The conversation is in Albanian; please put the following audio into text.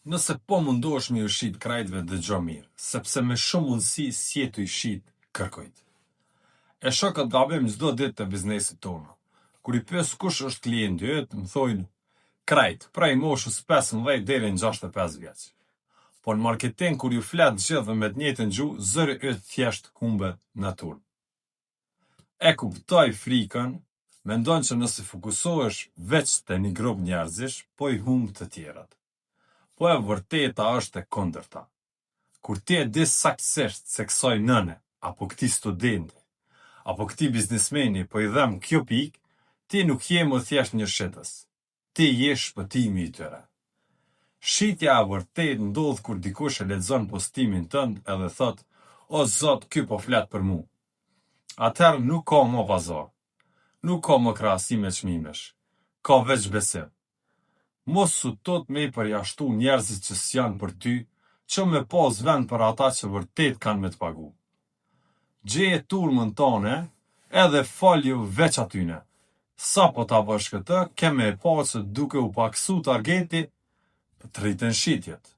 Nëse po mundohesh me u shit krajtve dëgjo mirë, sepse me shumë mundësi s'jetu i shit kërkojt. E shoh këtë gabim çdo ditë të biznesit tonë. Kur I pyes kush është klienti yt, më thojnë krajt, prej moshës 15 deri në 65 vjeç. Po në marketing kur ju flet gjithë me të njëjtën gjuhë, zëri yt thjesht humbet natyrë. E kuptoj frikën, mendon që nëse fokusohesh veç te një grup njerëzish, po I humb të tjerat. Po e vërteta është e kundërta. Kur ti e di saktësisht se kësaj nëne, apo këtij studenti, apo këtij biznesmeni po I dhem kjo pikë, ti nuk je më thjesht një shitës. Ti je shpëtimi I tyre. Shitja e vërtet ndodh kur dikush e lexon postimin tënd edhe thot, o zot, ky po flet për mu. Atëherë nuk ka më pazar. Nuk ka më krahasime çmimesh. Ka veç besim. Mos u tot me I përjashtu njerëzit që s'janë për ty, që me pas vend për ata që vërtet kanë me të pagu. Gjeje turmën tane, edhe falju veç atyne. Sa po ta bësh këtë, keme e pa që duke u paksu targeti, të rritën shitjet.